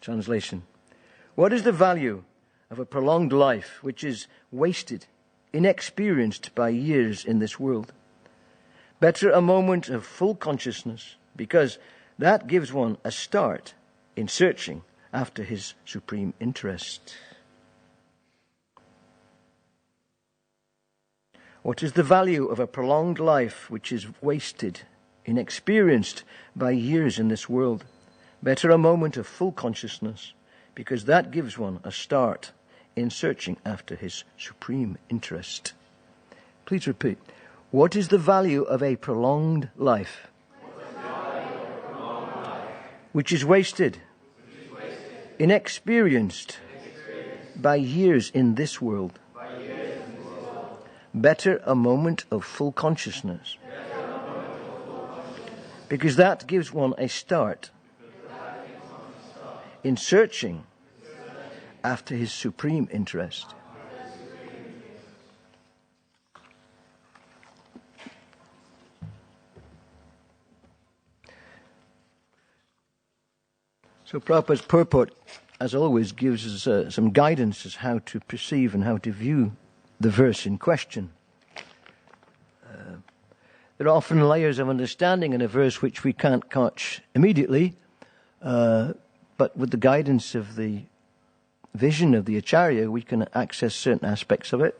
Translation. What is the value of a prolonged life which is wasted, inexperienced by years in this world? Better a moment of full consciousness, because that gives one a start in searching after his supreme interest. What is the value of a prolonged life which is wasted, inexperienced by years in this world? Better a moment of full consciousness, because that gives one a start in searching after his supreme interest. Please repeat. What is the value of a prolonged life which is wasted, inexperienced by years in this world? Better a moment of full consciousness, because that gives one a start in searching after his supreme interest. So Prabhupada's purport, as always, gives us some guidance as how to perceive and how to view the verse in question. There are often layers of understanding in a verse which we can't catch immediately, but with the guidance of the vision of the Acharya, we can access certain aspects of it.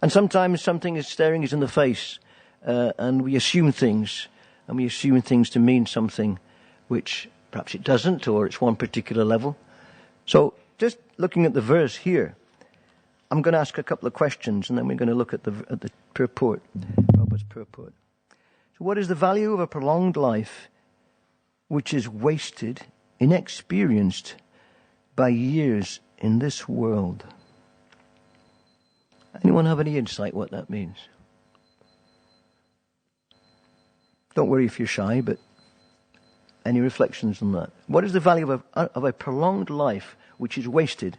And sometimes something is staring us in the face, and we assume things to mean something which perhaps it doesn't, or it's one particular level. So just looking at the verse here, I'm going to ask a couple of questions, and then we're going to look at the purport, Prabhupada's purport. So what is the value of a prolonged life which is wasted, inexperienced by years in this world? Anyone have any insight what that means? Don't worry if you're shy, but any reflections on that? What is the value of a prolonged life which is wasted,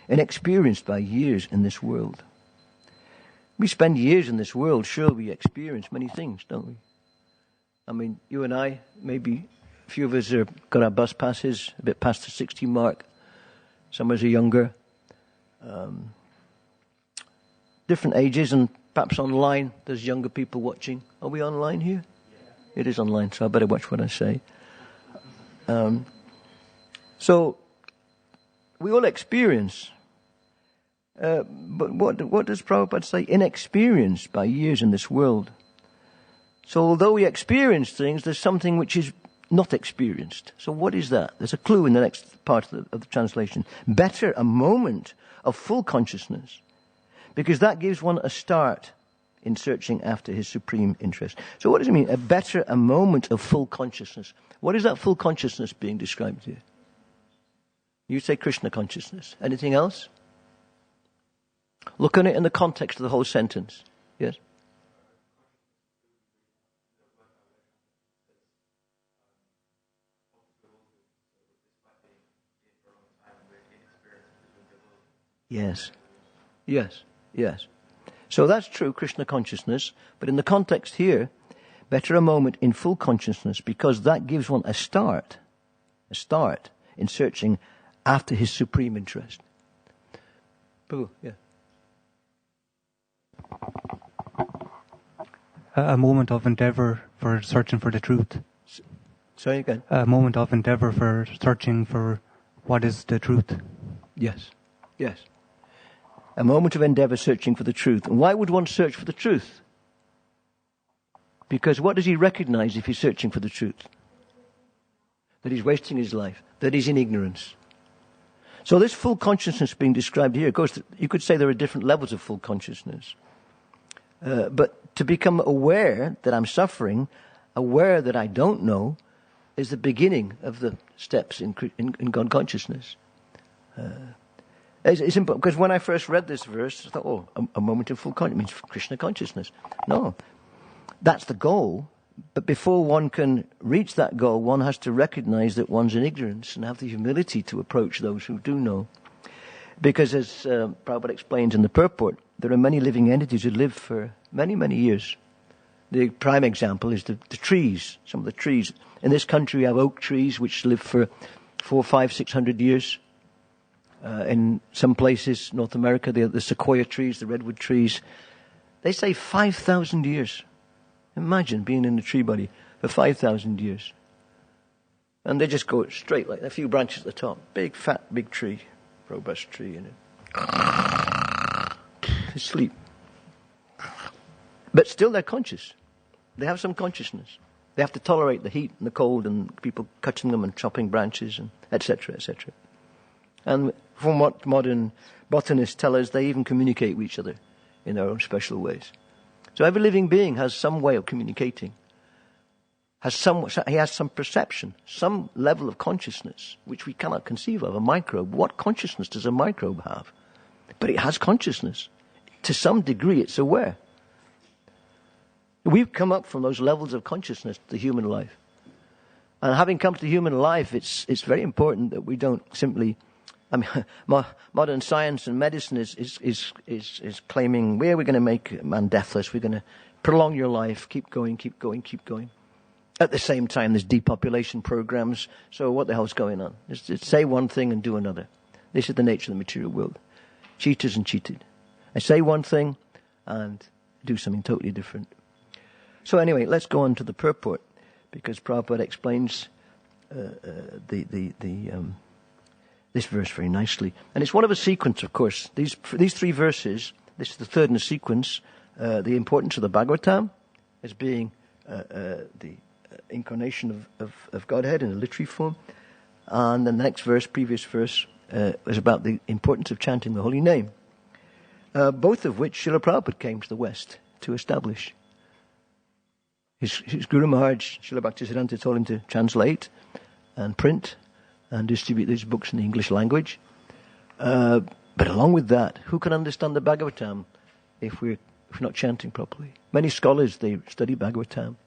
inexperienced by years in this world? We spend years in this world, sure, we experience many things, don't we? I mean, you and I, maybe a few of us have got our bus passes a bit past the 60 mark. Some of us are younger. Different ages, and perhaps online, there's younger people watching. Are we online here? Yeah. It is online, so I better watch what I say. So, we all experience. But what does Prabhupada say? Inexperienced by years in this world. So although we experience things, there's something which is not experienced. So what is that? There's a clue in the next part of the translation. Better a moment of full consciousness, because that gives one a start in searching after his supreme interest. So what does it mean? A moment of full consciousness. What is that full consciousness being described here? You say Krishna consciousness. Anything else? Look at it in the context of the whole sentence. Yes? Yes. Yes. Yes. So that's true, Krishna consciousness. But in the context here, better a moment in full consciousness, because that gives one a start in searching after his supreme interest. Prabhu, yeah. A moment of endeavor for searching for the truth. Sorry again? A moment of endeavor for searching for what is the truth. Yes. Yes. A moment of endeavor searching for the truth. And why would one search for the truth? Because what does he recognize if he's searching for the truth? That he's wasting his life. That he's in ignorance. So this full consciousness being described here, of course, you could say there are different levels of full consciousness. But to become aware that I'm suffering, aware that I don't know, is the beginning of the steps in God consciousness. It's important, because when I first read this verse, I thought, a moment of full consciousness means Krishna consciousness. No, that's the goal. But before one can reach that goal, one has to recognize that one's in ignorance and have the humility to approach those who do know. Because as Prabhupada explains in the purport, there are many living entities who live for many, many years. The prime example is the trees, some of the trees. In this country we have oak trees which live for 400, 500, 600 years. In some places, North America, the sequoia trees, the redwood trees, they say 5,000 years. Imagine being in a tree body for 5,000 years. And they just go straight, like a few branches at the top. Big, fat, big tree. Robust tree. They sleep. But still they're conscious. They have some consciousness. They have to tolerate the heat and the cold and people cutting them and chopping branches, and etc., etc. And from what modern botanists tell us, they even communicate with each other in their own special ways. So every living being has some way of communicating. He has some perception, some level of consciousness, which we cannot conceive of. A microbe, what consciousness does a microbe have? But it has consciousness. To some degree, it's aware. We've come up from those levels of consciousness to human life. And having come to human life, it's very important that we don't simply... I mean, modern science and medicine is claiming, we're going to make man deathless, we're going to prolong your life, keep going, keep going, keep going. At the same time, there's depopulation programs, so what the hell's going on? It's say one thing and do another. This is the nature of the material world. Cheaters and cheated. I say one thing and do something totally different. So anyway, let's go on to the purport, because Prabhupada explains this verse very nicely. And it's one of a sequence, of course. These three verses, this is the third in the sequence, the importance of the Bhagavatam as being the incarnation of Godhead in a literary form. And then the next verse, previous verse, is about the importance of chanting the holy name. Both of which Srila Prabhupada came to the West to establish. His Guru Maharaj, Srila Bhaktisiddhanta, told him to translate and print and distribute these books in the English language. But along with that, who can understand the Bhagavatam if we're not chanting properly? Many scholars, they study Bhagavatam.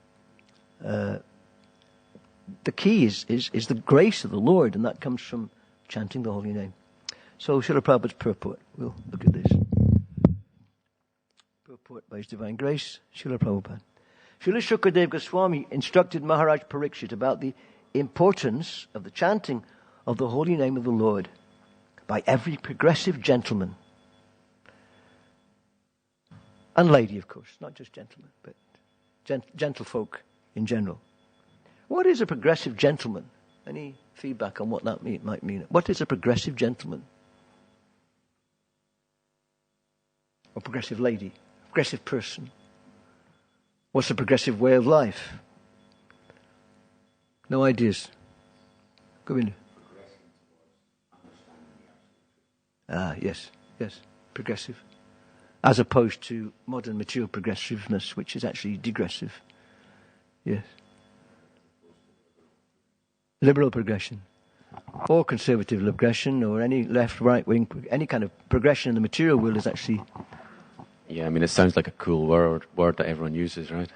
The key is the grace of the Lord, and that comes from chanting the holy name. So Srila Prabhupada's purport, we'll look at this. Purport by His Divine Grace, Srila Prabhupada. Srila Shukadeva Goswami instructed Maharaj Parikshit about the importance of the chanting of the holy name of the Lord by every progressive gentleman and lady, of course, not just gentlemen, but gentlefolk in general. What is a progressive gentleman? Any feedback on what that might mean? What is a progressive gentleman? Or progressive lady? Progressive person? What's a progressive way of life? No ideas. Govinda. Yes, progressive. As opposed to modern material progressiveness, which is actually degressive. Yes. Liberal progression. Or conservative progression, or any left, right wing, any kind of progression in the material world is actually... Yeah, I mean, it sounds like a cool word that everyone uses, right?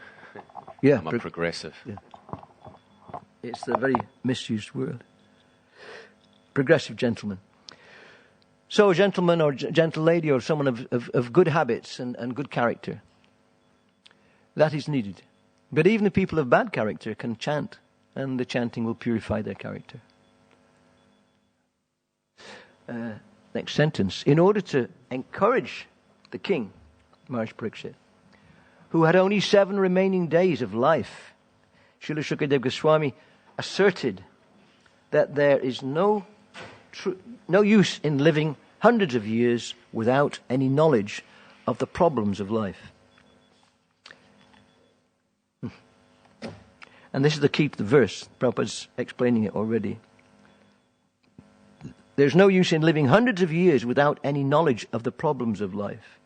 Yeah. I'm a progressive. Yeah. It's a very misused word. Progressive gentleman. So a gentleman or gentle lady or someone of good habits and good character. That is needed. But even the people of bad character can chant, and the chanting will purify their character. Next sentence. In order to encourage the king, Maharaj Parikshit, who had only 7 remaining days of life, Srila Shukadeva Goswami asserted that there is no use in living hundreds of years without any knowledge of the problems of life. And this is the key to the verse. Prabhupada's explaining it already. There's no use in living hundreds of years without any knowledge of the problems of life.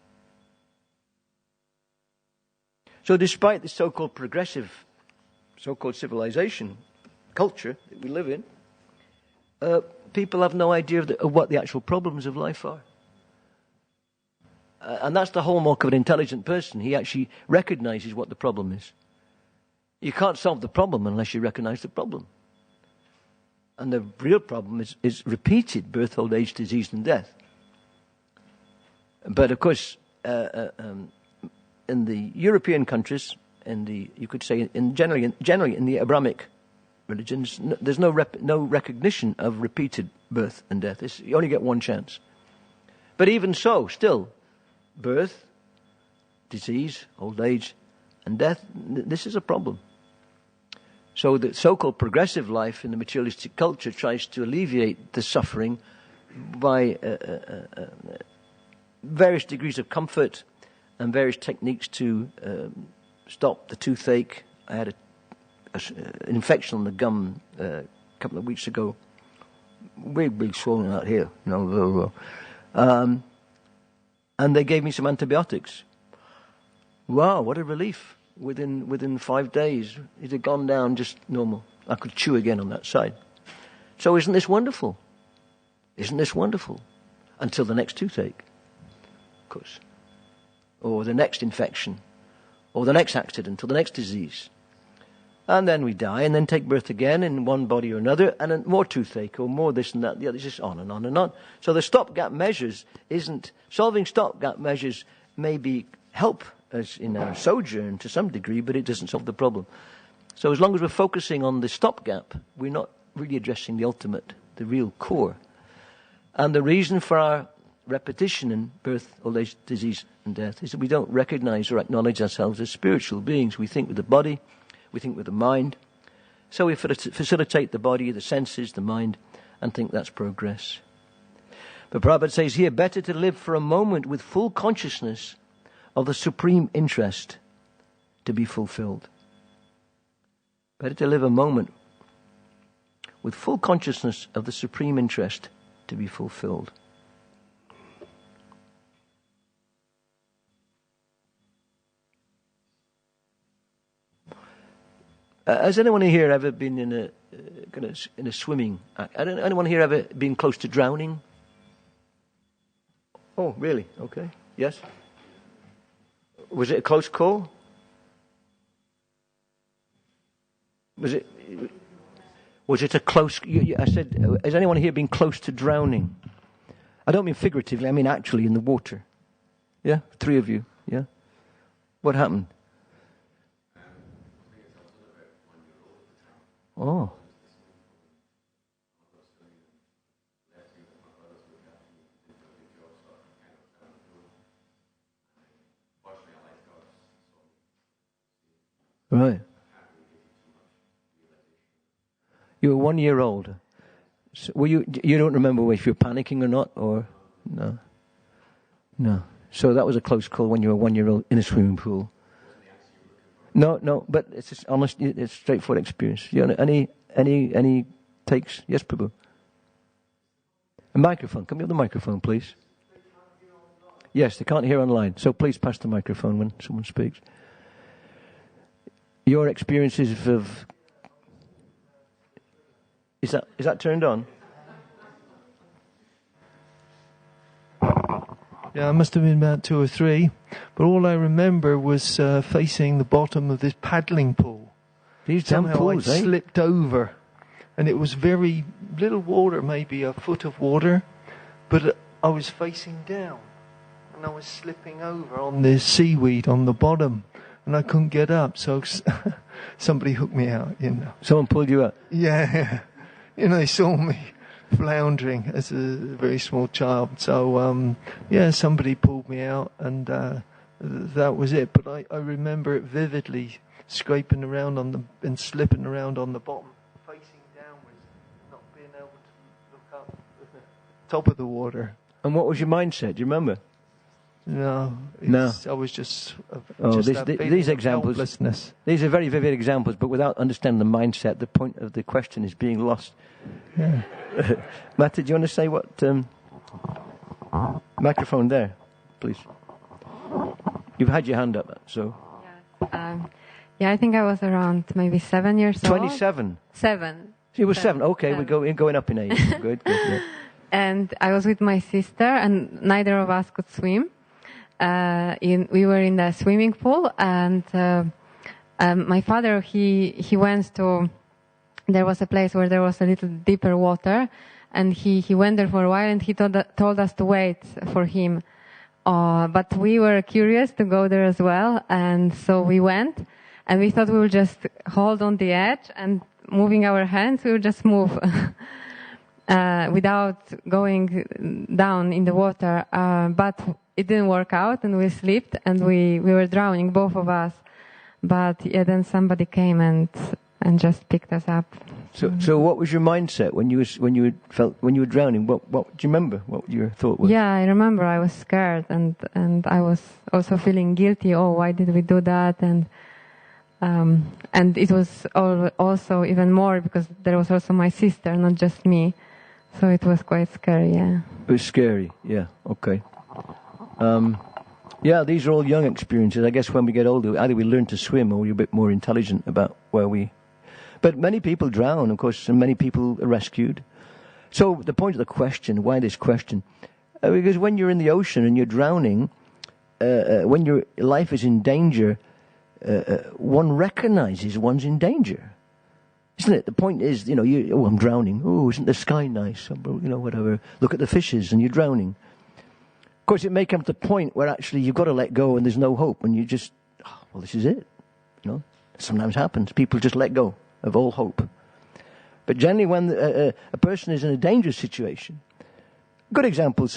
So despite the so-called progressive, so-called civilization, culture that we live in, people have no idea of what the actual problems of life are. And that's the hallmark of an intelligent person. He actually recognizes what the problem is. You can't solve the problem unless you recognize the problem. And the real problem is repeated birth, old age, disease, and death. But of course, in the European countries, you could say generally in the Abrahamic religions, there's no recognition of repeated birth and death. You only get one chance. But even so, still, birth, disease, old age, and death, this is a problem. So the so-called progressive life in the materialistic culture tries to alleviate the suffering by various degrees of comfort and various techniques to stop the toothache. I had an infection on the gum a couple of weeks ago. Big swollen out here. And they gave me some antibiotics. Wow, what a relief. Within 5 days, it had gone down just normal. I could chew again on that side. So isn't this wonderful? Isn't this wonderful? Until the next toothache, of course. Or the next infection. Or the next accident. Or the next disease. And then we die and then take birth again in one body or another. And then more toothache or more this and that. The other, just on and on and on. So the stopgap measures solving stopgap measures maybe help us in our sojourn to some degree, but it doesn't solve the problem. So as long as we're focusing on the stopgap, we're not really addressing the ultimate, the real core. And the reason for our repetition in birth, old age, disease, and death is that we don't recognize or acknowledge ourselves as spiritual beings. We think with the body, we think with the mind. So we facilitate the body, the senses, the mind, and think that's progress. But Prabhupada says here, better to live for a moment with full consciousness of the supreme interest to be fulfilled. Better to live a moment with full consciousness of the supreme interest to be fulfilled. Has anyone here ever been in a swimming? Anyone here ever been close to drowning? Oh, really? Okay. Yes. Was it a close call? Was it a close? I said, has anyone here been close to drowning? I don't mean figuratively. I mean actually in the water. Yeah, 3 of you. Yeah. What happened? Oh. Right. You were 1 year old. So were you don't remember if you were panicking or not, or no? No. So that was a close call when you were 1 year old in a swimming pool. No, but it's just honest. It's straightforward experience. You know, any takes? Yes, Prabhu. A microphone. Can we have the microphone, please? Yes, they can't hear online, so please pass the microphone when someone speaks. Your experiences of... Is that turned on? Yeah, I must have been about 2 or 3. But all I remember was facing the bottom of this paddling pool. These damn Somehow pools, I slipped over. And it was very little water, maybe a foot of water. But I was facing down. And I was slipping over on the seaweed on the bottom. And I couldn't get up, so somebody hooked me out, you know. Someone pulled you up? Yeah. You know, they saw me floundering as a very small child. So, somebody pulled me out, and that was it. But I remember it vividly, scraping around and slipping around on the bottom, facing downwards, not being able to look up at the top of the water. And what was your mindset? Do you remember? No. I was just these examples. These are very vivid examples, but without understanding the mindset, the point of the question is being lost. Yeah. Mata, do you want to say what? Microphone there, please. You've had your hand up, so. Yes. I think I was around maybe 7 years old. 27. 7. She was 7. Okay, we're going up in age. Good. Yeah. And I was with my sister, and neither of us could swim. We were in the swimming pool, and my father he went to. There was a place where there was a little deeper water, and he went there for a while, and he told us to wait for him. But we were curious to go there as well, and so we went, and we thought we would just hold on the edge, and moving our hands, we would just move without going down in the water. But it didn't work out, and we slipped, and we were drowning, both of us. But yeah, then somebody came and just picked us up. So what was your mindset when you were drowning? What do you remember? What your thought was? Yeah, I remember I was scared, and I was also feeling guilty. Oh, why did we do that? And it was also even more because there was also my sister, not just me. So it was quite scary. Yeah. It was scary. Yeah. Okay. Yeah, these are all young experiences. I guess when we get older, either we learn to swim or we're a bit more intelligent about where we. But many people drown, of course, and many people are rescued. So the point of the question, why this question? Because when you're in the ocean and you're drowning, when your life is in danger, one recognizes one's in danger. Isn't it? The point is, I'm drowning. Oh, isn't the sky nice? Whatever. Look at the fishes and you're drowning. Of course, it may come to the point where actually you've got to let go and there's no hope and you just, this is it. Sometimes happens. People just let go of all hope. But generally when a person is in a dangerous situation, good example,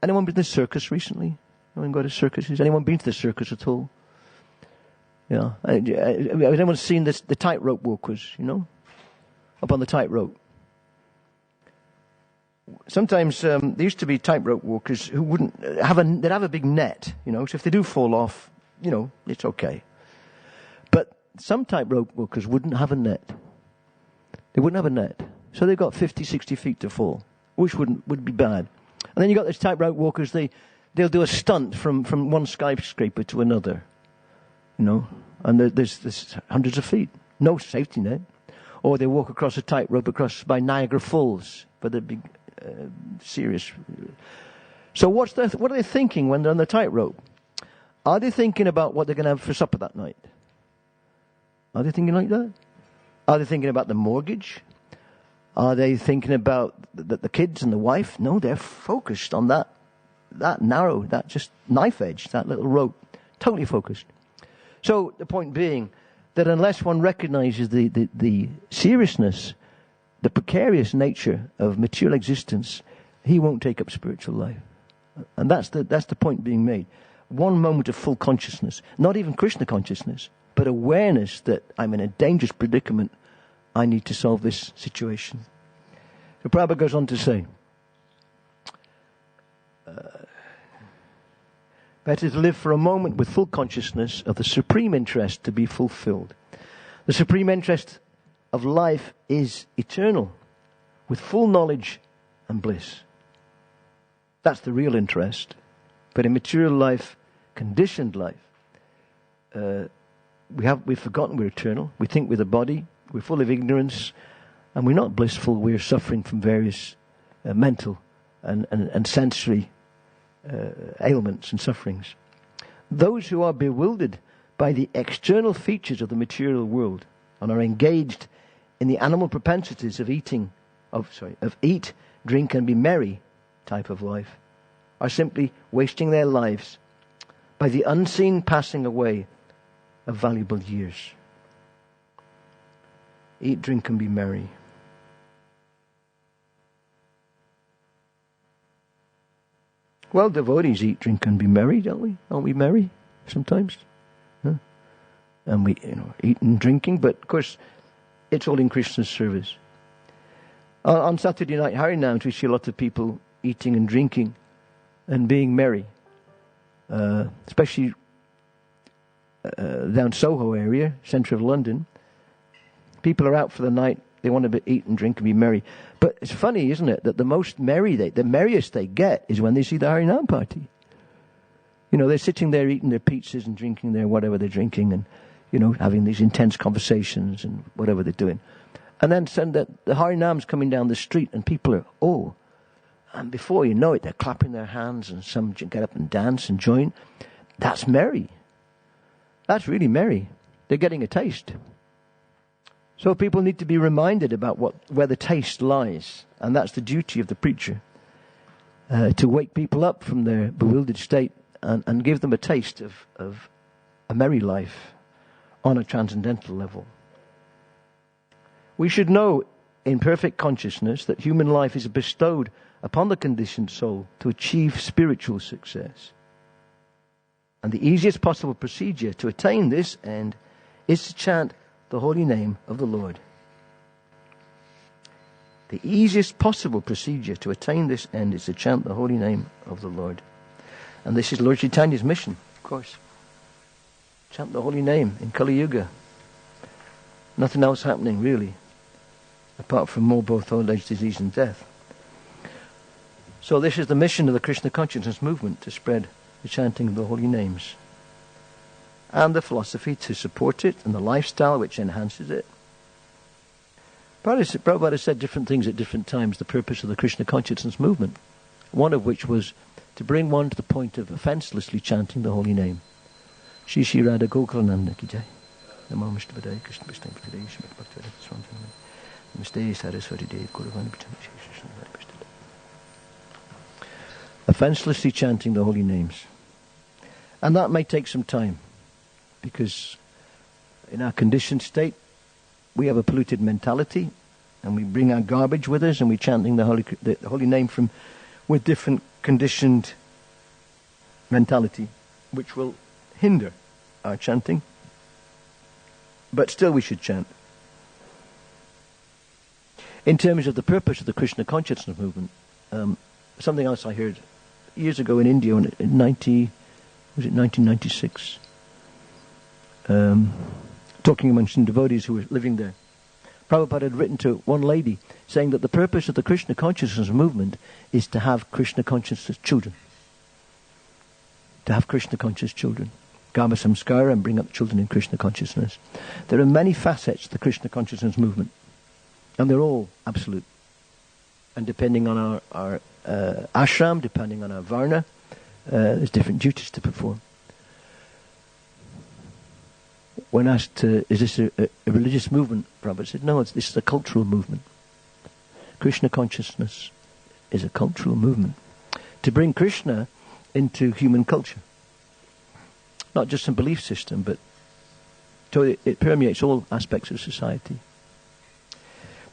anyone been to the circus recently? Anyone go to circuses? Anyone been to the circus at all? Has anyone seen the tightrope walkers, up on the tightrope? Sometimes there used to be tightrope walkers who wouldn't they'd have a big net, so if they do fall off, it's okay. But some tightrope walkers wouldn't have a net. They wouldn't have a net. So they've got 50, 60 feet to fall, which would be bad. And then you've got these tightrope walkers, they'll do a stunt from one skyscraper to another, and there's hundreds of feet, no safety net. Or they walk across a tightrope by Niagara Falls for the big, serious. So what are they thinking when they're on the tightrope? Are they thinking about what they're going to have for supper that night? Are they thinking like that? Are they thinking about the mortgage? Are they thinking about the kids and the wife? No, they're focused on that narrow, that just knife edge, that little rope. Totally focused. So the point being that unless one recognizes the seriousness, the precarious nature of material existence, he won't take up spiritual life. And that's the point being made. One moment of full consciousness, not even Krishna consciousness, but awareness that I'm in a dangerous predicament. I need to solve this situation. So Prabhupada goes on to say, better to live for a moment with full consciousness of the supreme interest to be fulfilled. The supreme interest of life is eternal, with full knowledge and bliss. That's the real interest. But in material life, conditioned life, we've forgotten we're eternal. We think we're the body. We're full of ignorance, and we're not blissful. We're suffering from various mental and sensory ailments and sufferings. Those who are bewildered by the external features of the material world and are engaged in the animal propensities of eat, drink, and be merry type of life, are simply wasting their lives by the unseen passing away of valuable years. Eat, drink, and be merry. Well, devotees eat, drink, and be merry, don't we? Aren't we merry sometimes? Huh? And we, eat and drinking, but of course, it's all in Krishna's service. On Saturday night Harinams, we see a lot of people eating and drinking and being merry, especially down Soho area, centre of London. People are out for the night. They want to eat and drink and be merry. But it's funny, isn't it, that the merriest they get is when they see the Harinam party. They're sitting there eating their pizzas and drinking their whatever they're drinking and, having these intense conversations and whatever they're doing. And then the Harinam's coming down the street and people are, and before you know it, they're clapping their hands and some get up and dance and join. That's merry. That's really merry. They're getting a taste. So people need to be reminded about where the taste lies. And that's the duty of the preacher. To wake people up from their bewildered state and give them a taste of a merry life on a transcendental level. We should know in perfect consciousness that human life is bestowed upon the conditioned soul to achieve spiritual success. And the easiest possible procedure to attain this end is to chant the holy name of the Lord. The easiest possible procedure to attain this end is to chant the holy name of the Lord. And this is Lord Chaitanya's mission, of course. Chant the holy name in Kali Yuga. Nothing else happening, really, apart from more both old age, disease and death. So this is the mission of the Krishna consciousness movement, to spread the chanting of the holy names. And the philosophy to support it, and the lifestyle which enhances it. Prabhupada said different things at different times, the purpose of the Krishna consciousness movement. One of which was to bring one to the point of offencelessly chanting the holy name. Shri Shri Radha Gokulananda ki jai. Namo Mishta Vadaya Krishna Vishnu Bhattadaya Shrimad Bhaktivedanta Swami Namaste Saraswati Dev Guruvani Pitam Shri Krishna. Offencelessly chanting the holy names. And that may take some time, because in our conditioned state, we have a polluted mentality, and we bring our garbage with us, and we're chanting the holy name with different conditioned mentality, which will hinder our chanting. But still we should chant. In terms of the purpose of the Krishna consciousness movement, something else I heard years ago in India, in 1996, talking among some devotees who were living there. Prabhupada had written to one lady saying that the purpose of the Krishna consciousness movement is to have Krishna consciousness children. To have Krishna conscious children. Karma samskara, and bring up children in Krishna consciousness. There are many facets to the Krishna consciousness movement, and they're all absolute. And depending on our ashram, depending on our varna, there's different duties to perform. When asked, is this a religious movement, Prabhupada said, no, this is a cultural movement. Krishna consciousness is a cultural movement. To bring Krishna into human culture. Not just some belief system, but it permeates all aspects of society.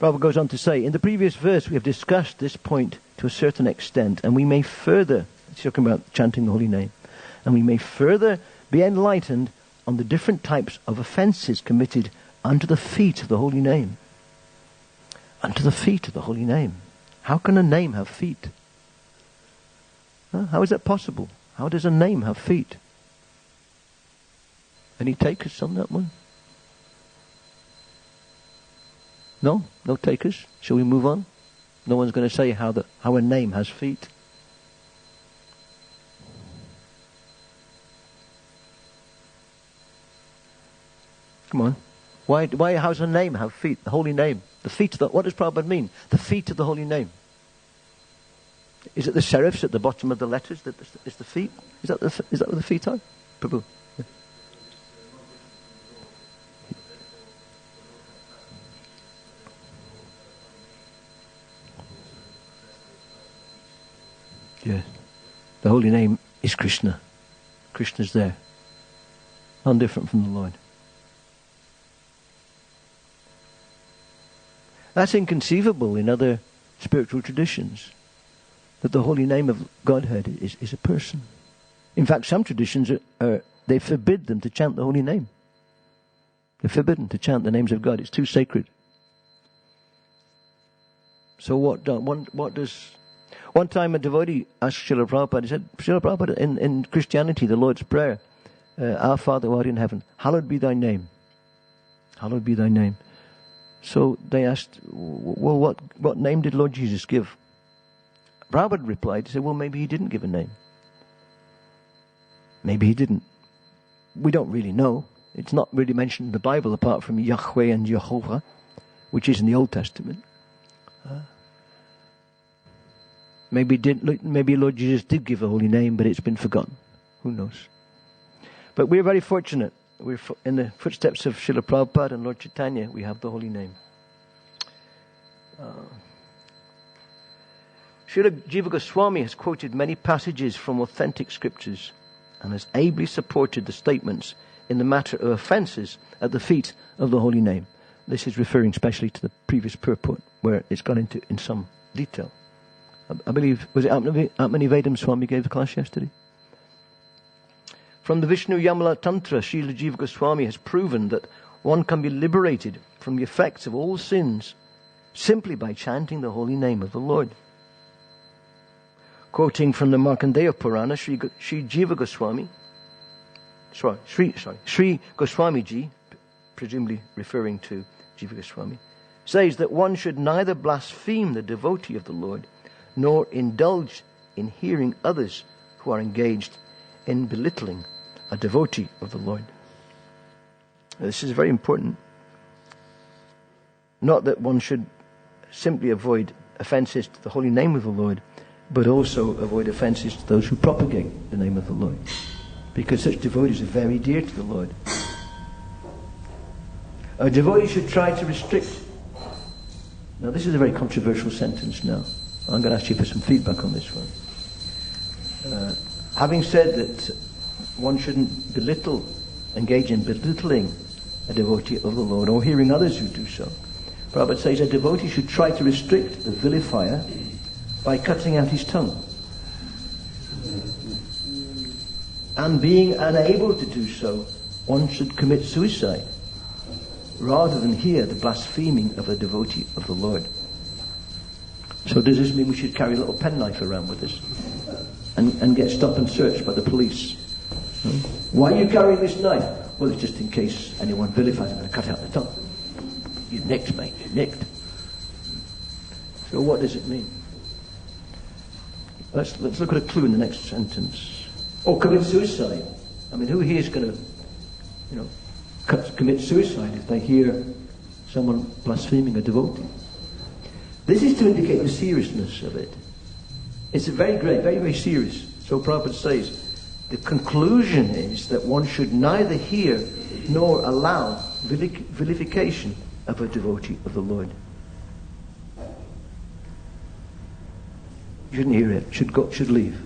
Prabhupada goes on to say, in the previous verse we have discussed this point to a certain extent, and we may further, he's talking about chanting the holy name, and we may further be enlightened on the different types of offences committed under the feet of the holy name. Under the feet of the holy name. How can a name have feet? How is that possible? How does a name have feet? Any takers on that one? No? No takers? Shall we move on? No one's going to say how a name has feet. Come on. Why how's a name have feet? The holy name. The feet of what does Prabhupada mean? The feet of the holy name. Is it the serifs at the bottom of the letters that is the feet? Is that what the feet are? Prabhu. Yeah. The holy name is Krishna. Krishna's there. None different from the Lord. That's inconceivable in other spiritual traditions, that the holy name of Godhead is a person. In fact, some traditions they forbid them to chant the holy name. They're forbidden to chant the names of God. It's too sacred. So one time a devotee asked Srila Prabhupada, he said, Srila Prabhupada, in Christianity, the Lord's Prayer, Our Father who art in heaven, hallowed be thy name. Hallowed be thy name. So they asked, well, what name did Lord Jesus give? Prabhupada replied, he said, well, maybe he didn't give a name. Maybe he didn't. We don't really know. It's not really mentioned in the Bible apart from Yahweh and Jehovah, which is in the Old Testament. Maybe Lord Jesus did give a holy name, but it's been forgotten. Who knows? But we're very fortunate. We're in the footsteps of Srila Prabhupada and Lord Chaitanya. We have the holy name. Srila Jiva Goswami has quoted many passages from authentic scriptures and has ably supported the statements in the matter of offences at the feet of the holy name. This is referring especially to the previous purport, where it's gone into in some detail. I believe, was it Atmani Vedam Swami gave the class yesterday? From the Vishnu Yamala Tantra, Srila Jiva Goswami has proven that one can be liberated from the effects of all sins simply by chanting the holy name of the Lord. Quoting from the Markandeya Purana, Sri Jiva Goswami, Sri Goswami Ji, presumably referring to Jiva Goswami, says that one should neither blaspheme the devotee of the Lord nor indulge in hearing others who are engaged in belittling a devotee of the Lord. This is very important. Not that one should simply avoid offences to the holy name of the Lord, but also avoid offences to those who propagate the name of the Lord, because such devotees are very dear to the Lord. A devotee should try to restrict. Now this is a very controversial sentence now. I'm going to ask you for some feedback on this one. Having said that one shouldn't engage in belittling a devotee of the Lord or hearing others who do so, Prabhupada says a devotee should try to restrict the vilifier by cutting out his tongue. And being unable to do so, one should commit suicide rather than hear the blaspheming of a devotee of the Lord. So does this mean we should carry a little penknife around with us and get stopped and searched by the police? Why are you carrying this knife? Well, it's just in case anyone vilifies, I'm going to cut out the tongue. You're nicked, mate, you're nicked. So what does it mean? Let's look at a clue in the next sentence. Or commit suicide. I mean, who here is going to, commit suicide if they hear someone blaspheming a devotee? This is to indicate the seriousness of it. It's very great, very, very serious. So Prabhupada says, the conclusion is that one should neither hear nor allow vilification of a devotee of the Lord. You shouldn't hear it, should leave.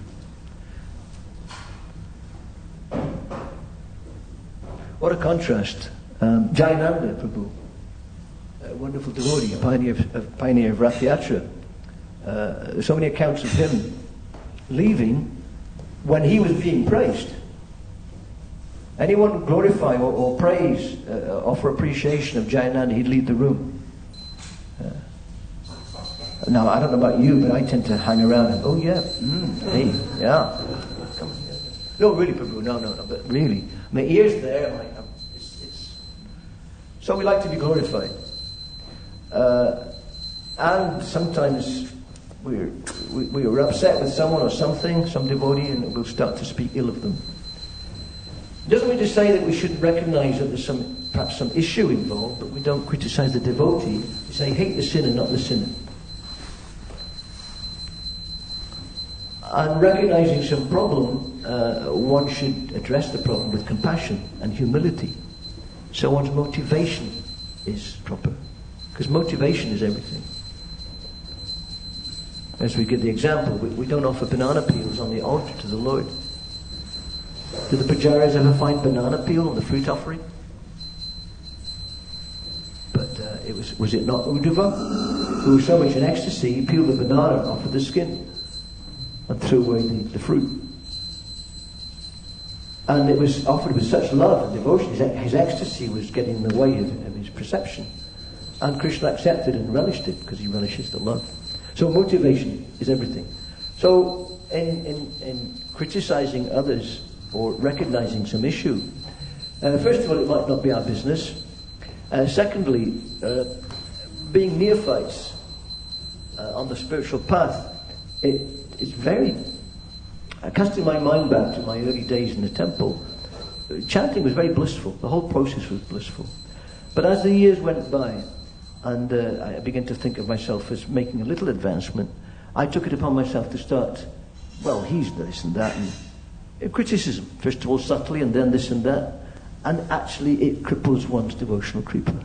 What a contrast. Jayananda Prabhu, a wonderful devotee, a pioneer of Rath Yatra. So many accounts of him leaving when he was being praised. Anyone glorify or praise, offer appreciation of Jayananda, he'd leave the room. Now, I don't know about you, but I tend to hang around and, oh yeah, hey, yeah. Come on. No, really, Prabhu, no, but really. My ear's there, so we like to be glorified. And sometimes we're upset with someone or something, some devotee, and we'll start to speak ill of them. Doesn't mean to say that we shouldn't recognize that there's perhaps some issue involved, but we don't criticize the devotee. We say, hate the sinner, not the sinner. And recognizing some problem, one should address the problem with compassion and humility. So one's motivation is proper. Because motivation is everything. As we give the example, we don't offer banana peels on the altar to the Lord. Do the pujaris ever find banana peel on the fruit offering? But was it not Uddhava, who was so much in ecstasy, he peeled the banana off of the skin and threw away the fruit. And it was offered with such love and devotion, his ecstasy was getting in the way of his perception. And Krishna accepted and relished it, because he relishes the love. So motivation is everything. So in criticizing others or recognizing some issue, first of all, it might not be our business. Secondly, being neophytes on the spiritual path, it's very... Casting my mind back to my early days in the temple, chanting was very blissful. The whole process was blissful. But as the years went by, and I began to think of myself as making a little advancement, I took it upon myself to start, well, he's this and that, and criticism. First of all subtly, and then this and that. And actually it cripples one's devotional creeper.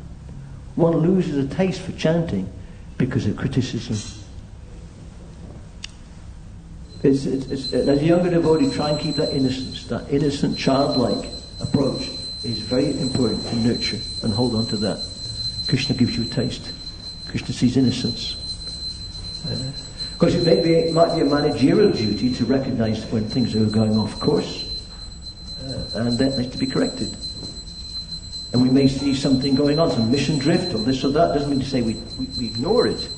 One loses a taste for chanting because of criticism. As a younger devotee, try and keep that innocence, that innocent, childlike approach is very important to nurture and hold on to that. Krishna gives you a taste. Krishna sees innocence. Of course, it might be a managerial duty to recognize when things are going off course, and that needs to be corrected. And we may see something going on, some mission drift or this or that. Doesn't mean to say we ignore it.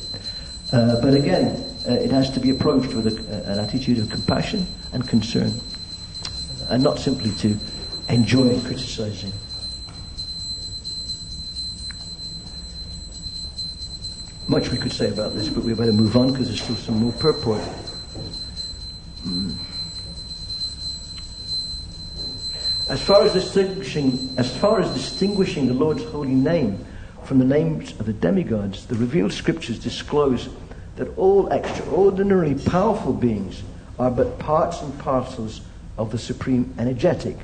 But again, it has to be approached with an attitude of compassion and concern, and not simply to enjoy criticizing. Much we could say about this, but we better move on because there's still some more purport. As far as distinguishing the Lord's holy name from the names of the demigods, the revealed scriptures disclose that all extraordinarily powerful beings are but parts and parcels of the supreme energetic,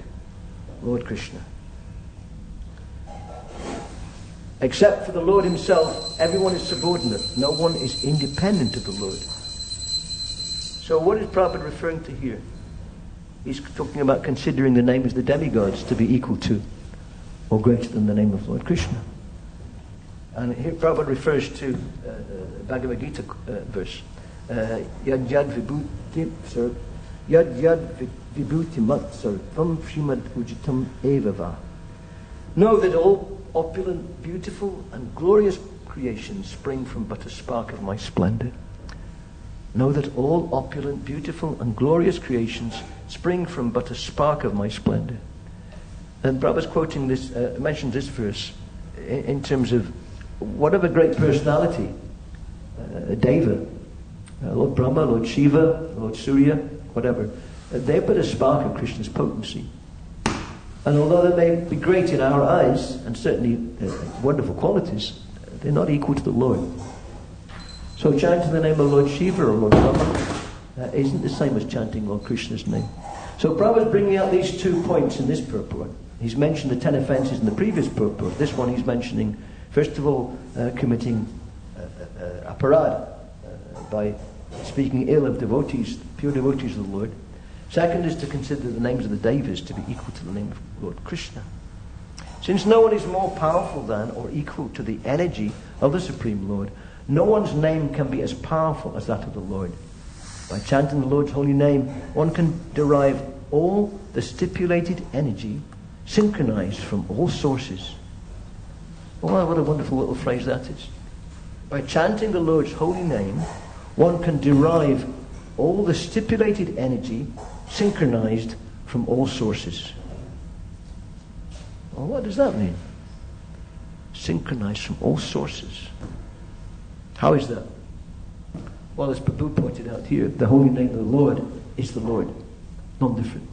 Lord Krishna. Except for the Lord himself, everyone is subordinate. No one is independent of the Lord. So what is Prabhupada referring to here? He's talking about considering the names of the demigods to be equal to or greater than the name of Lord Krishna. And here Prabhupada refers to Bhagavad Gita verse. Yad yad vibhuti matsar tvam shrimad ujitam evava. Know that all opulent, beautiful and glorious creations spring from but a spark of my splendor. Know that all opulent, beautiful and glorious creations spring from but a spark of my splendor. And Prabhupada's quoting this, mentioned this verse in terms of whatever great personality, Deva, Lord Brahma, Lord Shiva, Lord Surya, whatever, they're but a spark of Krishna's potency. And although they may be great in our eyes, and certainly wonderful qualities, they're not equal to the Lord. So chanting the name of Lord Shiva or Lord Brahma isn't the same as chanting Lord Krishna's name. So Prabhupada's bringing out these 2 points in this purport. He's mentioned the 10 offences in the previous purport. This one he's mentioning, first of all, committing aparad by speaking ill of devotees, pure devotees of the Lord. Second is to consider the names of the Devas to be equal to the name of Lord Krishna. Since no one is more powerful than or equal to the energy of the Supreme Lord, no one's name can be as powerful as that of the Lord. By chanting the Lord's holy name, one can derive all the stipulated energy synchronized from all sources. Oh, what a wonderful little phrase that is. By chanting the Lord's holy name, one can derive all the stipulated energy synchronized from all sources. Well, what does that mean? Synchronized from all sources. How is that? Well, as Prabhu pointed out here, the holy name of the Lord is the Lord, none different.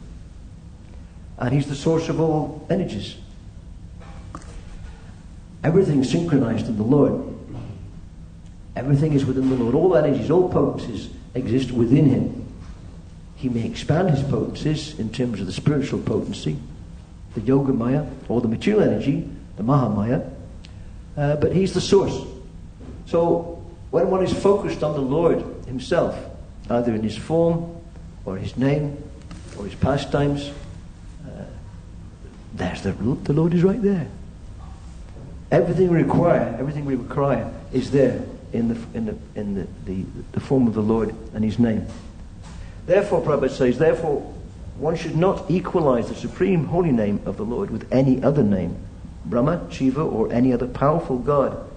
And he's the source of all energies. Everything is synchronized in the Lord. Everything is within the Lord. All energies, all potencies exist within him. He may expand his potencies in terms of the spiritual potency, the yoga maya, or the material energy, the mahamaya, but he's the source. So when one is focused on the Lord himself, either in his form or his name or his pastimes, there's the Lord is right there. Everything we require is there in the form of the Lord and his name. Therefore, Prabhupada says, one should not equalize the supreme holy name of the Lord with any other name. Brahma, Shiva, or any other powerful god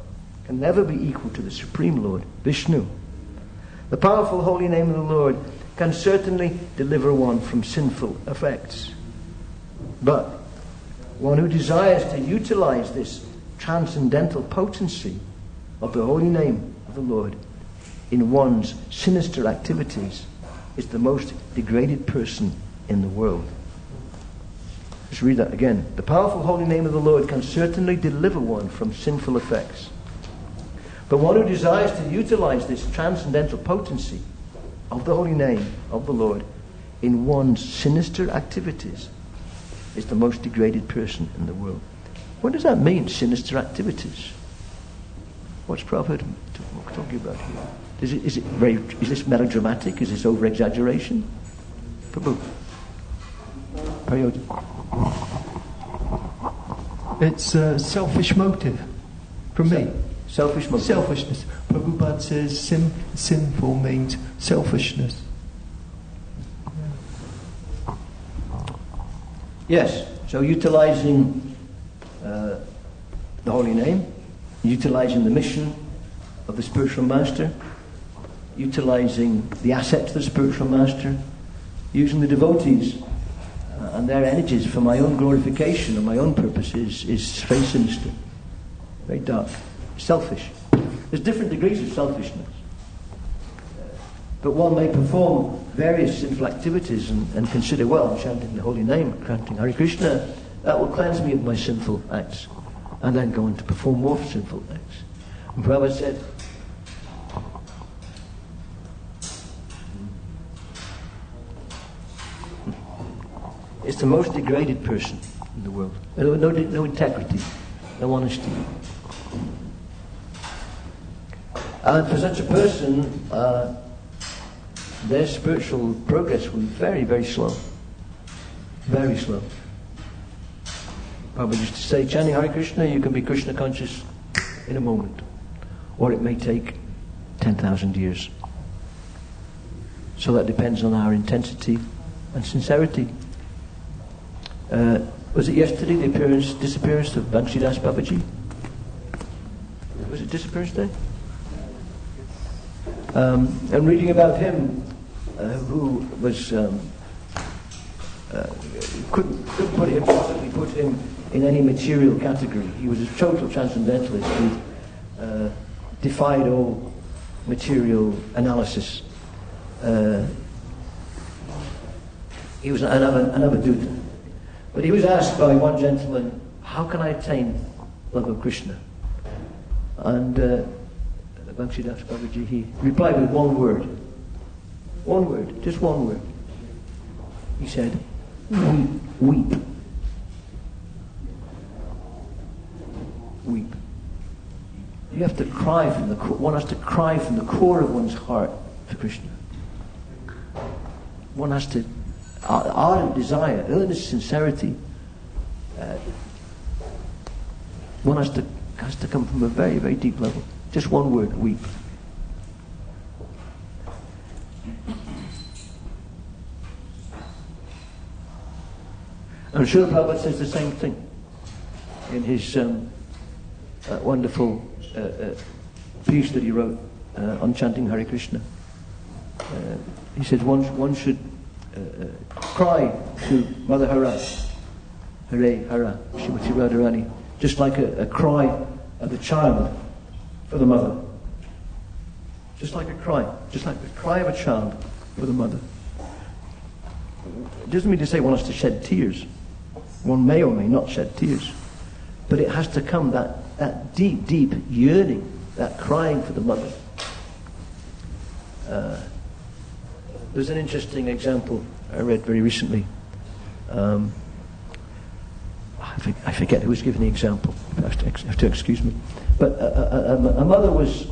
can never be equal to the supreme Lord, Vishnu. The powerful holy name of the Lord can certainly deliver one from sinful effects. But one who desires to utilize this transcendental potency of the holy name of the Lord in one's sinister activities is the most degraded person in the world. Let's read that again. The powerful holy name of the Lord can certainly deliver one from sinful effects. But one who desires to utilize this transcendental potency of the holy name of the Lord in one's sinister activities is the most degraded person in the world. What does that mean, sinister activities? What's Prabhupada talking about here? Is this melodramatic? Is this over-exaggeration? Prabhu. It's a selfish motive. From me. Selfish motive. Selfishness. Prabhupada says sinful means selfishness. Yes, so utilizing the holy name, utilizing the mission of the spiritual master, utilizing the assets of the spiritual master, using the devotees and their energies for my own glorification and my own purposes is very sinister, very dark, selfish. There's different degrees of selfishness. But one may perform various sinful activities and consider, well, I'm chanting the holy name, chanting Hare Krishna, that will cleanse me of my sinful acts. And then go on to perform more sinful acts. And Prabhupada said, it's the most degraded person in the world. No integrity, no honesty. And for such a person, their spiritual progress will be very, very slow. Very slow. Prabhupada used to say, chanting Hare Krishna, you can be Krishna conscious in a moment. Or it may take 10,000 years. So that depends on our intensity and sincerity. Was it yesterday the disappearance of Banshidas Babaji? Was it disappearance day? And reading about him, who was couldn't possibly put him in any material category. He was a total transcendentalist who defied all material analysis. He was another dude. But he was asked by one gentleman, how can I attain love of Krishna? And Banshidas Babaji, he replied with one word. One word, just one word. He said, weep. Weep. You have to cry from the core. One has to cry from the core of one's heart to Krishna. One has to, ardent desire, earnest sincerity. One has to come from a very, very deep level. Just one word, weep. And Srila Prabhupada says the same thing in his wonderful piece that he wrote on chanting Hare Krishna. He says one should cry to Mother Hara, Hare Hara, Srimati Radharani, just like a cry of the child for the mother. Just like the cry of a child for the mother. It doesn't mean to say one has to shed tears. One may or may not shed tears. But it has to come, that deep, deep yearning, that crying for the mother. There's an interesting example I read very recently. I forget who was giving the example. You have to excuse me. But a mother was,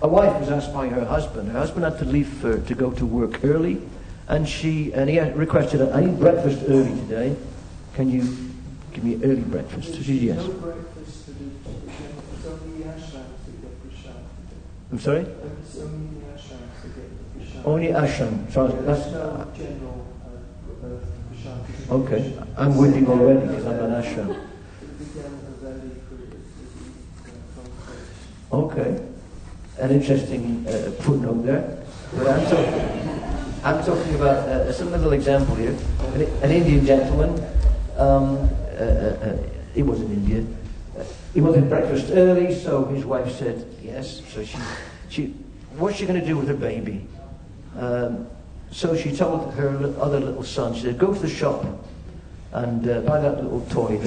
a wife was asked by her husband. Her husband had to leave to go to work early, and he requested, I need breakfast early today. Can you give me early breakfast? So she said yes. No breakfast today. It's only ashrams to get prashad. I'm sorry? It's only ashrams to get prashad. Only ashram. So that's no general prashad. okay. I'm waiting already because I'm an ashram. Okay. An interesting footnote there. But I'm talking about some little example here. An Indian gentleman. He was in India. He wanted breakfast early, so his wife said yes. So she what's she going to do with her baby? So she told her other little son. She said, "Go to the shop and buy that little toy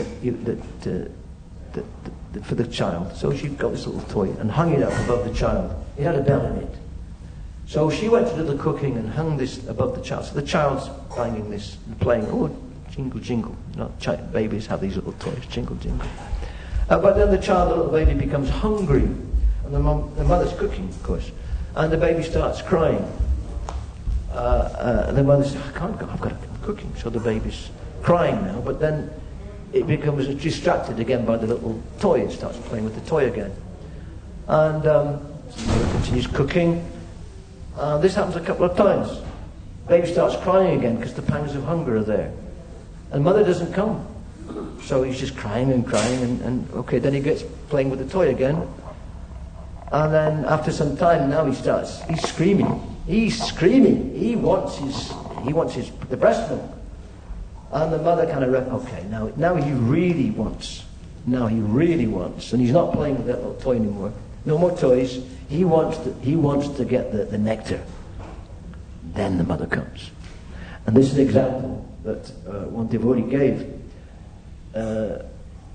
for the child." So she got this little toy and hung it up above the child. It had a bell in it. So she went to do the cooking and hung this above the child. So the child's banging this and playing. Oh, jingle, jingle. Babies have these little toys. Jingle, jingle. But then the little baby becomes hungry. And the mother's cooking, of course. And the baby starts crying. The mother says, I can't go, I'm cooking. So the baby's crying now. But then it becomes distracted again by the little toy. It starts playing with the toy again. And mother continues cooking. This happens a couple of times. Baby starts crying again because the pangs of hunger are there. And mother doesn't come. So he's just crying and crying, and okay, then he gets playing with the toy again. And then after some time, now he's screaming. He's screaming. He wants the breast milk. And the mother kind of, okay, now he really wants. Now he really wants. And he's not playing with that little toy anymore. No more toys. He wants to get the nectar. Then the mother comes. And this is an example that one devotee gave.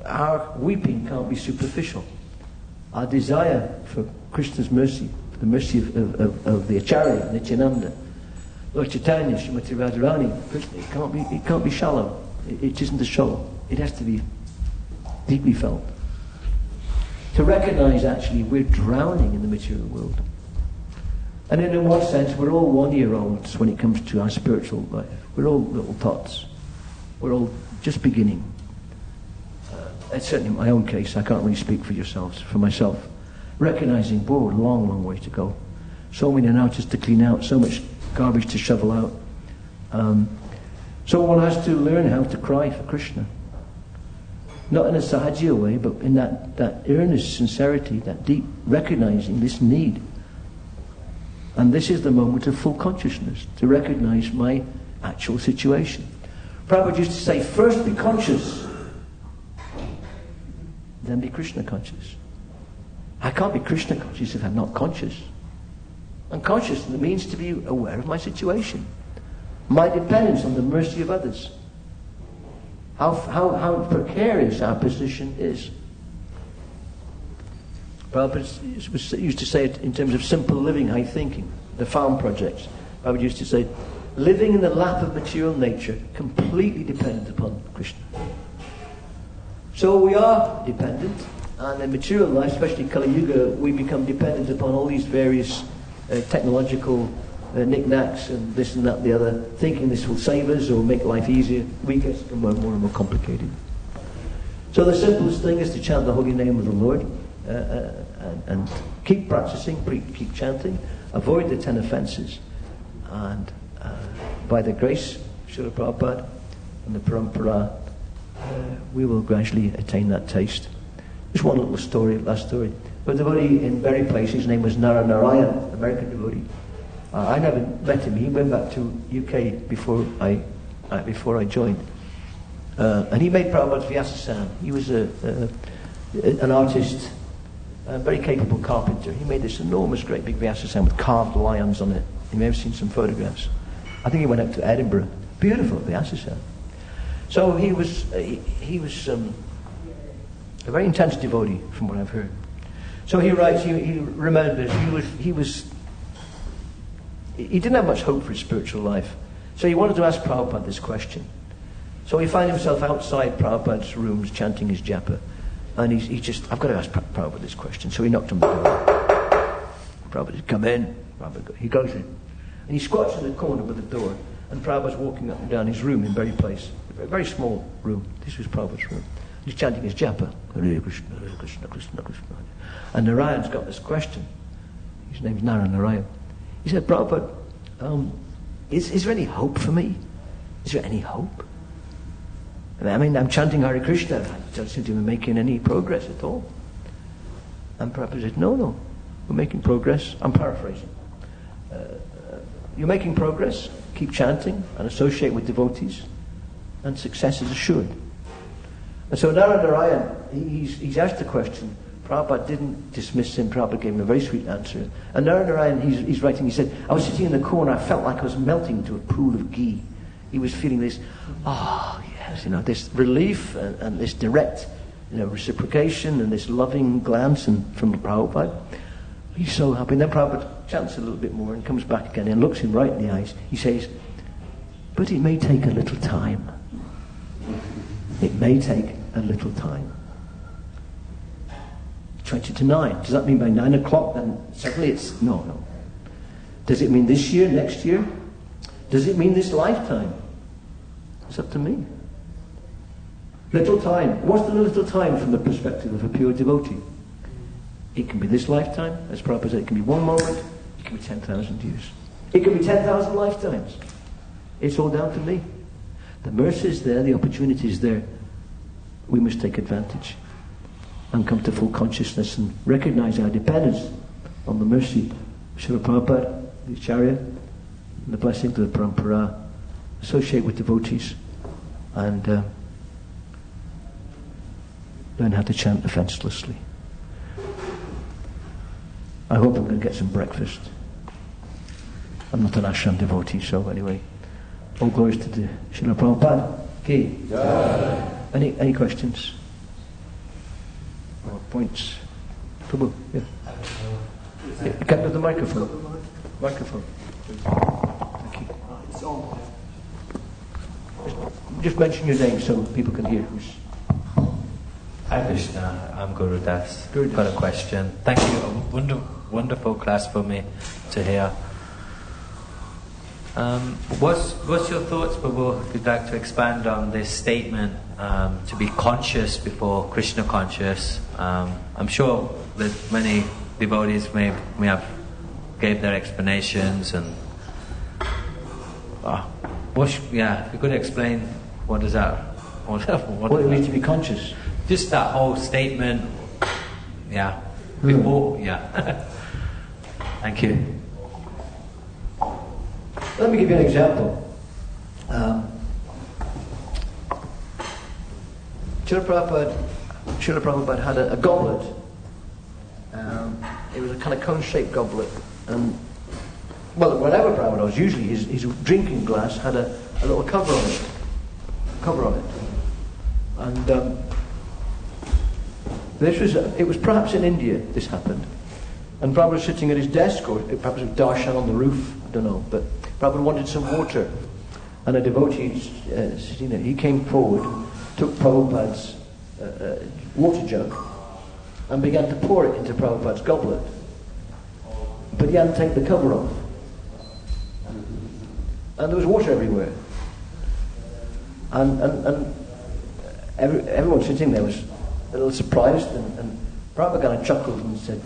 Our weeping can't be superficial. Our desire for Krishna's mercy, the mercy of the Acharya, Nityananda, Lord Chaitanya, Srimati Radharani, Krishna, it can't be shallow. It isn't a show. It has to be deeply felt. To recognize actually we're drowning in the material world. And in one sense, we're all 1-year-olds when it comes to our spiritual life. We're all little tots. We're all just beginning. It's certainly in my own case, I can't really speak for yourselves, for myself. Recognizing, whoa, long, long way to go. So many announcements to clean out, so much garbage to shovel out. So one has to learn how to cry for Krishna. Not in a sahaja way, but in that earnest sincerity, that deep recognizing this need. And this is the moment of full consciousness, to recognize my actual situation. Prabhupada used to say, first be conscious, then be Krishna conscious. I can't be Krishna conscious if I'm not conscious. And conscious means to be aware of my situation, my dependence on the mercy of others, how precarious our position is. Prabhupada used to say it in terms of simple living, high thinking, the farm projects. Prabhupada used to say, living in the lap of material nature, completely dependent upon Krishna. So we are dependent, and in material life, especially Kali Yuga, we become dependent upon all these various technological knickknacks and this and that and the other, thinking this will save us or make life easier. We get more and more complicated. So the simplest thing is to chant the holy name of the Lord and keep practicing, keep chanting, avoid the 10 offences, and by the grace of Srila Prabhupada and the Parampara, we will gradually attain that taste. Just one little story, last story. A devotee in Berry Place, his name was Nara Narayan, American devotee. I never met him. He went back to UK before I joined. And he made Prabhupada's Vyasa. He was an artist, a very capable carpenter. He made this enormous, great big Vyasa with carved lions on it. You may have seen some photographs. I think he went up to Edinburgh. Beautiful Vyasa. So he was a very intense devotee, from what I've heard. So he writes, he remembers, he didn't have much hope for his spiritual life. So he wanted to ask Prabhupada this question. So he found himself outside Prabhupada's rooms chanting his japa. And he just, I've got to ask Prabhupada this question. So he knocked on the door. Prabhupada said, come in. He goes in. And he squats in the corner by the door. And Prabhupada's walking up and down his room in Berry Place. A very small room. This was Prabhupada's room. He's chanting his japa. Hare Krishna, Hare Krishna, Krishna Krishna. And Narayan's got this question. His name's Nara Narayan. He said, Prabhupada, is there any hope for me? Is there any hope? I mean, I'm chanting Hare Krishna. I don't seem to be making any progress at all. And Prabhupada said, no, we're making progress. I'm paraphrasing. You're making progress. Keep chanting and associate with devotees. And success is assured. And so Nara Narayan, he's asked the question. Prabhupada didn't dismiss him. Prabhupada gave him a very sweet answer. And Nara Narayan, he's writing, he said, I was sitting in the corner, I felt like I was melting into a pool of ghee. He was feeling this, yes, this relief and this direct, reciprocation and this loving glance from Prabhupada. He's so happy. And then Prabhupada chants a little bit more and comes back again and looks him right in the eyes. He says, but it may take a little time. It may take a little time. 20 to 9. Does that mean by 9 o'clock then suddenly it's... No. Does it mean this year, next year? Does it mean this lifetime? It's up to me. Little time. What's the little time from the perspective of a pure devotee? It can be this lifetime, as Prabhupada said, it can be one moment, it can be 10,000 years. It can be 10,000 lifetimes. It's all down to me. The mercy is there, the opportunity is there. We must take advantage and come to full consciousness and recognize our dependence on the mercy of Srila Prabhupada, the Acharya, and the blessings of the Parampara, associate with devotees, and learn how to chant defenselessly. I hope I'm going to get some breakfast. I'm not an ashram devotee, so anyway, all glories to the Srila Prabhupada. Okay. Any questions? Or points? Prabhu, yeah. Get with the microphone. Microphone. Thank you. Just mention your name so people can hear who's... Hi Krishna, I'm Guru Das. Guru Das. Got a question. Thank you. A wonderful class for me to hear. What's your thoughts, Prabhu, if you'd like to expand on this statement, to be conscious before Krishna conscious? I'm sure that many devotees may have gave their explanations and if you could explain what is that? What it means to be conscious? Just that whole statement, before, Thank you. Let me give you an example. Srila Prabhupada had a goblet. It was a kind of cone-shaped goblet, and whenever Prabhupada was, usually his drinking glass had a little cover on it. And it was perhaps in India this happened, and Prabhupada was sitting at his desk, or perhaps with darshan on the roof, I don't know, but Prabhupada wanted some water, and a devotee sitting there, he came forward, took Prabhupada's water jug, and began to pour it into Prabhupada's goblet, but he hadn't taken the cover off, and there was water everywhere, and everyone sitting there was a little surprised, and Prabhupada kind of chuckled and said,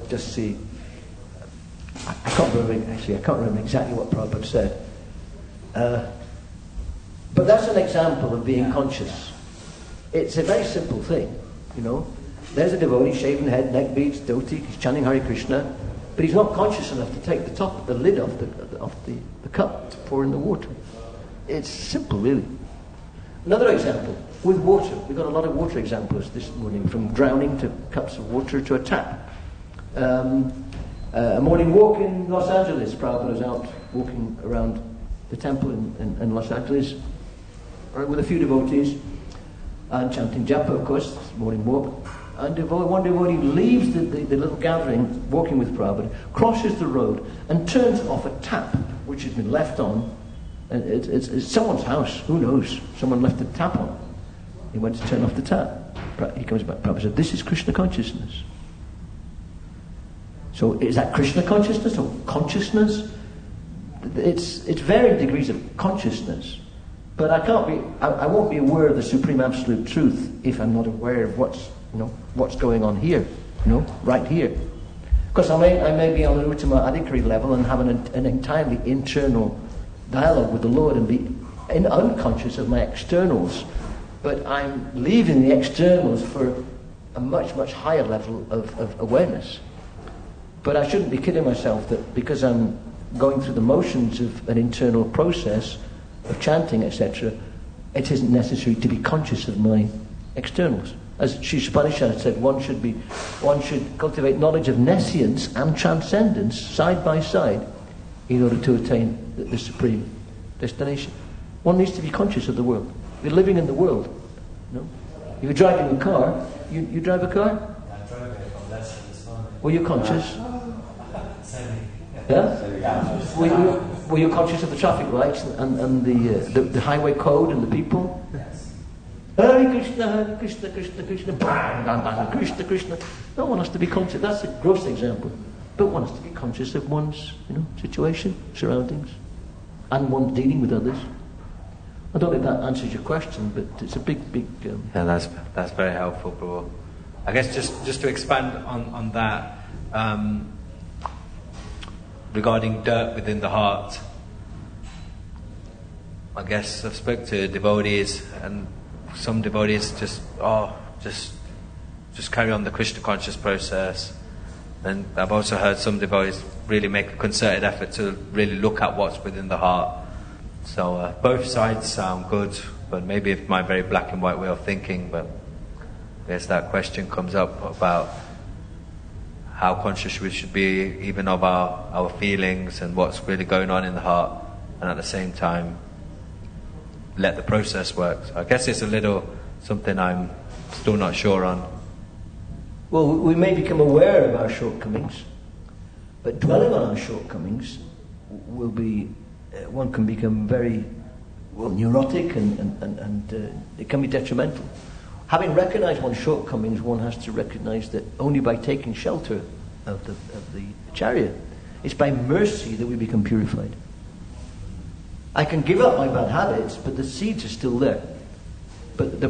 just see, I can't remember exactly what Prabhupada said, but that's an example of being conscious. It's a very simple thing, you know. There's a devotee, shaven head, neck beads, dhoti, he's chanting Hare Krishna, but he's not conscious enough to take the lid off the cup to pour in the water. It's simple, really. Another example, with water. We've got a lot of water examples this morning, from drowning to cups of water to a tap. A morning walk in Los Angeles. Prabhupada was out walking around the temple in Los Angeles with a few devotees and chanting japa, of course, morning walk. And one devotee leaves the little gathering, walking with Prabhupada, crosses the road and turns off a tap which has been left on. It's someone's house, who knows? Someone left the tap on. He went to turn off the tap. He comes back, Prabhupada said, this is Krishna consciousness. So is that Krishna consciousness or consciousness? It's varying degrees of consciousness. But I won't be aware of the supreme absolute truth if I'm not aware of what's going on here, right here. Because I may be on an Uttama Adhikari level and have an entirely internal dialogue with the Lord and be unconscious of my externals, but I'm leaving the externals for a much, much higher level of awareness. But I shouldn't be kidding myself that because I'm going through the motions of an internal process of chanting, etc., it isn't necessary to be conscious of my externals. As Sri Upanishad said, one should cultivate knowledge of nescience and transcendence side by side in order to attain the supreme destination. One needs to be conscious of the world. You're living in the world. If you're driving a car, you drive a car? Yeah, I drove it from Leicester this morning. Were you conscious? Yeah? Were you conscious of the traffic lights and the highway code and the people? Yes. Hare Krishna, Krishna, Krishna, Krishna, bang, bang, bang, Krishna, Krishna. No one has to be conscious. That's a gross example. But one has to be conscious of one's, situation, surroundings, and one's dealing with others. I don't think that answers your question, but it's a big. Yeah, that's very helpful, bro. I guess just to expand on that, regarding dirt within the heart. I guess I've spoken to devotees, and some devotees just carry on the Krishna conscious process. And I've also heard some devotees really make a concerted effort to really look at what's within the heart. So both sides sound good, but maybe it's my very black and white way of thinking. But I guess that question comes up about how conscious we should be even of our feelings and what's really going on in the heart, and at the same time let the process work. So I guess it's a little something I'm still not sure on. Well, we may become aware of our shortcomings, but dwelling on our shortcomings will be, one can become very, neurotic and it can be detrimental. Having recognized one's shortcomings, one has to recognize that only by taking shelter of the Acharya, it's by mercy that we become purified. I can give up my bad habits, but the seeds are still there. But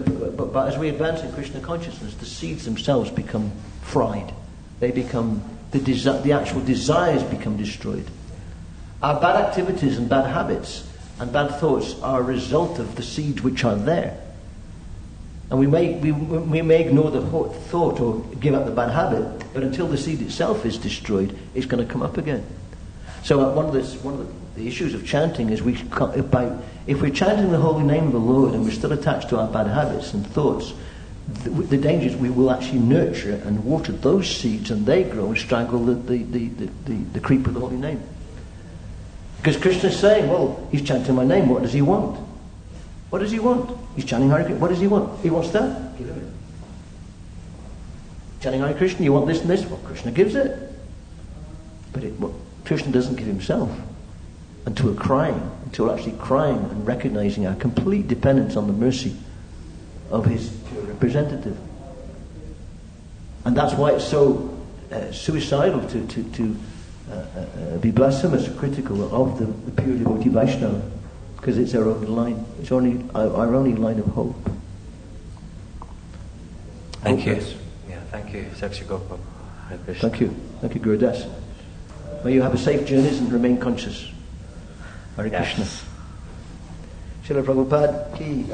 as we advance in Krishna consciousness, the seeds themselves become fried. They become, the actual desires become destroyed. Our bad activities and bad habits and bad thoughts are a result of the seeds which are there. And we may ignore the thought or give up the bad habit, but until the seed itself is destroyed, it's going to come up again. So one of the issues of chanting is if we're chanting the holy name of the Lord and we're still attached to our bad habits and thoughts, the danger is we will actually nurture and water those seeds, and they grow and strangle the creep of the holy name. Because Krishna's saying, well, he's chanting my name, what does he want? What does he want? He's chanting Hare Krishna, what does he want? He wants that, give him it. Chanting Hare Krishna, you want this and this? Well, Krishna gives it. But Krishna doesn't give himself until actually crying and recognizing our complete dependence on the mercy of his pure representative. And that's why it's so suicidal to be blasphemous or critical of the pure devotee Vaishnava, because it's our only line. It's only our only line of hope. Thank you. Yeah, thank you, Sakshi Gopal. Thank you, Gurudas. May you have a safe journeys and remain conscious. Hare Krishna. Srila Prabhupada ki.